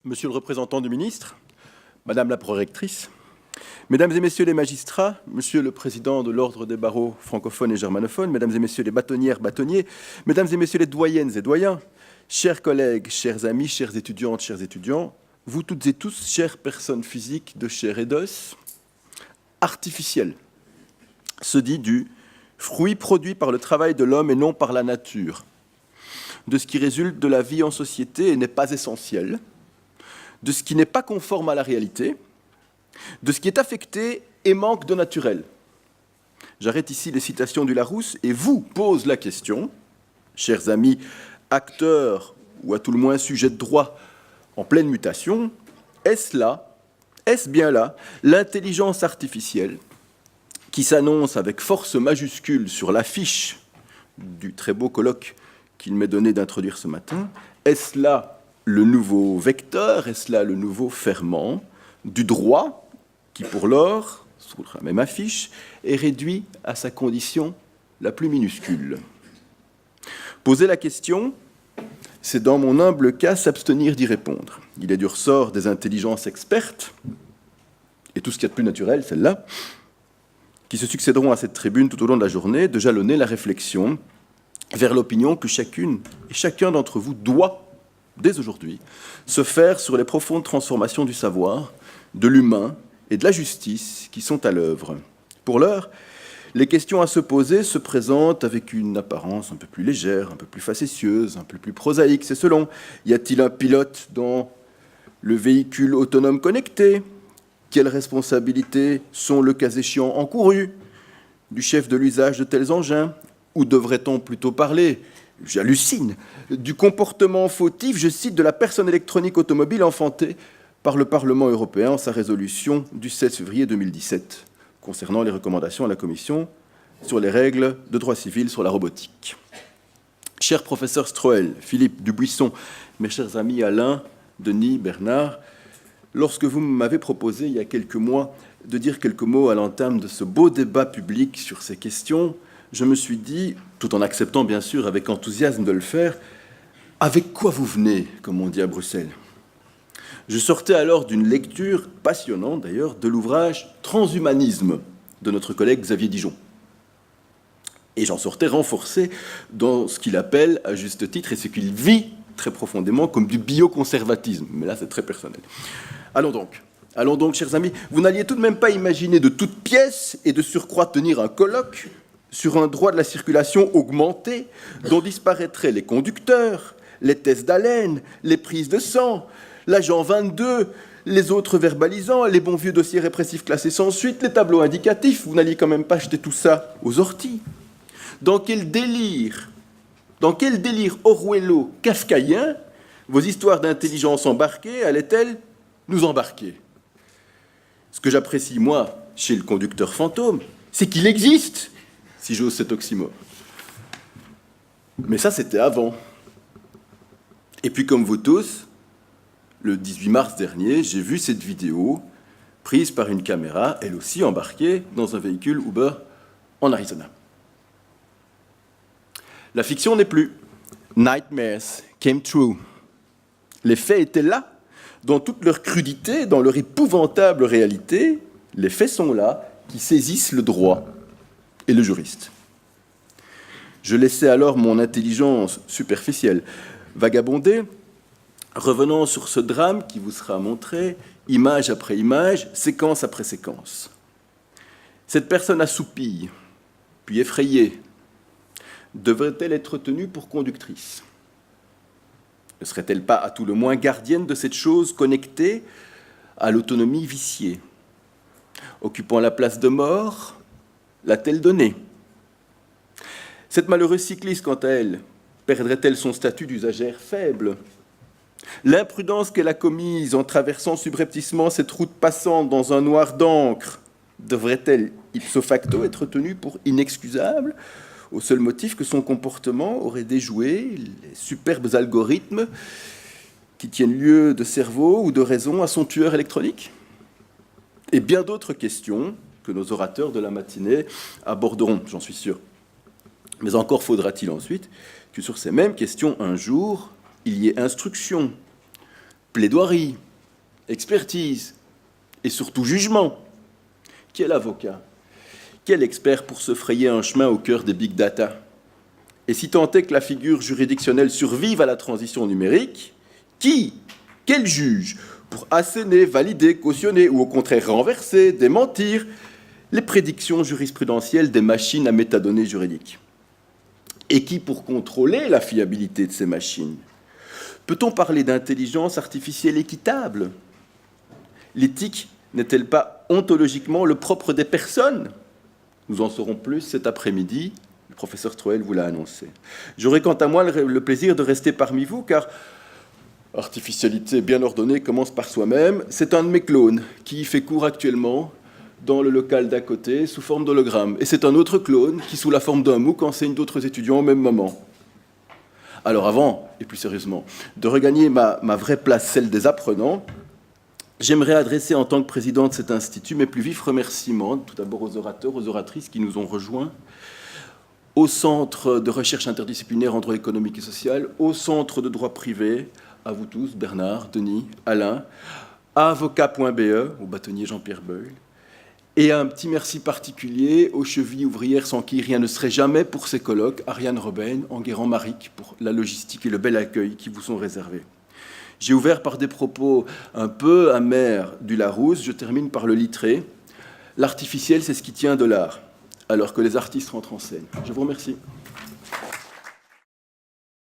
Monsieur le représentant du ministre, Madame la prorectrice, Mesdames et Messieurs les magistrats, Monsieur le président de l'Ordre des barreaux francophones et germanophones, Mesdames et Messieurs les bâtonnières, bâtonniers, Mesdames et Messieurs les doyennes et doyens, chers collègues, chers amis, chères étudiantes, chers étudiants, vous toutes et tous, chères personnes physiques de chair et d'os, artificiel se dit du fruit produit par le travail de l'homme et non par la nature, de ce qui résulte de la vie en société et n'est pas essentiel, de ce qui n'est pas conforme à la réalité, de ce qui est affecté et manque de naturel. J'arrête ici les citations du Larousse et vous pose la question, chers amis, acteurs ou à tout le moins sujets de droit en pleine mutation, est-ce bien là l'intelligence artificielle qui s'annonce avec force majuscule sur l'affiche du très beau colloque qu'il m'est donné d'introduire ce matin? Est-ce là le nouveau vecteur, est-ce là le nouveau ferment du droit qui, pour l'heure, sur la même affiche, est réduit à sa condition la plus minuscule? Poser la question, c'est dans mon humble cas s'abstenir d'y répondre. Il est du ressort des intelligences expertes, et tout ce qu'il y a de plus naturel, celle-là, qui se succéderont à cette tribune tout au long de la journée, de jalonner la réflexion vers l'opinion que chacune et chacun d'entre vous doit, dès aujourd'hui, se faire sur les profondes transformations du savoir, de l'humain et de la justice qui sont à l'œuvre. Pour l'heure, les questions à se poser se présentent avec une apparence un peu plus légère, un peu plus facétieuse, un peu plus prosaïque. C'est selon, y a-t-il un pilote dans le véhicule autonome connecté? Quelles responsabilités sont le cas échéant encourues du chef de l'usage de tels engins? Ou devrait-on plutôt parler, j'hallucine, du comportement fautif, je cite, de la personne électronique automobile enfantée par le Parlement européen en sa résolution du 16 février 2017 concernant les recommandations à la Commission sur les règles de droit civil sur la robotique. Cher professeur Stroel, Philippe Dubuisson, mes chers amis Alain, Denis, Bernard, lorsque vous m'avez proposé il y a quelques mois de dire quelques mots à l'entame de ce beau débat public sur ces questions, je me suis dit, tout en acceptant bien sûr avec enthousiasme de le faire, avec quoi vous venez, comme on dit à Bruxelles? Je sortais alors d'une lecture passionnante d'ailleurs de l'ouvrage Transhumanisme de notre collègue Xavier Dijon. Et j'en sortais renforcé dans ce qu'il appelle, à juste titre, et ce qu'il vit très profondément comme du bioconservatisme. Mais là, c'est très personnel. Allons donc, chers amis, vous n'alliez tout de même pas imaginer de toute pièce et de surcroît tenir un colloque sur un droit de la circulation augmenté dont disparaîtraient les conducteurs, les tests d'haleine, les prises de sang, l'agent 22, les autres verbalisants, les bons vieux dossiers répressifs classés sans suite, les tableaux indicatifs. Vous n'alliez quand même pas jeter tout ça aux orties. Dans quel délire orwello-kafkaïen vos histoires d'intelligence embarquée allaient-elles nous embarquer? Ce que j'apprécie, moi, chez le conducteur fantôme, c'est qu'il existe, si j'ose cet oxymore. Mais ça, c'était avant. Et puis, comme vous tous, le 18 mars dernier, j'ai vu cette vidéo prise par une caméra, elle aussi embarquée dans un véhicule Uber en Arizona. La fiction n'est plus. Nightmares came true. Les faits étaient là, dans toute leur crudité, dans leur épouvantable réalité. Les faits sont là, qui saisissent le droit et le juriste. Je laissais alors mon intelligence superficielle vagabonder, revenant sur ce drame qui vous sera montré, image après image, séquence après séquence. Cette personne assoupie, puis effrayée, devrait-elle être tenue pour conductrice? Ne serait-elle pas à tout le moins gardienne de cette chose connectée à l'autonomie viciée? Occupant la place de mort, l'a-t-elle donnée? Cette malheureuse cycliste, quant à elle, perdrait-elle son statut d'usagère faible? L'imprudence qu'elle a commise en traversant subrepticement cette route passante dans un noir d'encre devrait-elle ipso facto être tenue pour inexcusable au seul motif que son comportement aurait déjoué les superbes algorithmes qui tiennent lieu de cerveau ou de raison à son tueur électronique? Et bien d'autres questions que nos orateurs de la matinée aborderont, j'en suis sûr. Mais encore faudra-t-il ensuite que sur ces mêmes questions, un jour, il y ait instruction, plaidoirie, expertise et surtout jugement. Quel avocat, quel expert pour se frayer un chemin au cœur des big data? Et si tant est que la figure juridictionnelle survive à la transition numérique, qui, quel juge pour asséner, valider, cautionner ou au contraire renverser, démentir les prédictions jurisprudentielles des machines à métadonnées juridiques? Et qui pour contrôler la fiabilité de ces machines? Peut-on parler d'intelligence artificielle équitable? L'éthique n'est-elle pas ontologiquement le propre des personnes? Nous en saurons plus cet après-midi. Le professeur Troel vous l'a annoncé. J'aurai quant à moi le plaisir de rester parmi vous, car artificialité bien ordonnée commence par soi-même. C'est un de mes clones qui fait cours actuellement dans le local d'à côté sous forme d'hologramme. Et c'est un autre clone qui, sous la forme d'un MOOC, enseigne d'autres étudiants au même moment. Alors avant, et plus sérieusement, de regagner ma vraie place, celle des apprenants, j'aimerais adresser en tant que président de cet institut mes plus vifs remerciements, tout d'abord aux orateurs, aux oratrices qui nous ont rejoints, au Centre de recherche interdisciplinaire en droit économique et social, au Centre de droit privé, à vous tous, Bernard, Denis, Alain, à avocat.be, au bâtonnier Jean-Pierre Beuil, et un petit merci particulier aux chevilles ouvrières sans qui rien ne serait jamais pour ces colloques, Ariane Robben, Enguerrand Maric, pour la logistique et le bel accueil qui vous sont réservés. J'ai ouvert par des propos un peu amers du Larousse, je termine par le Littré. L'artificiel, c'est ce qui tient de l'art, alors que les artistes rentrent en scène. Je vous remercie.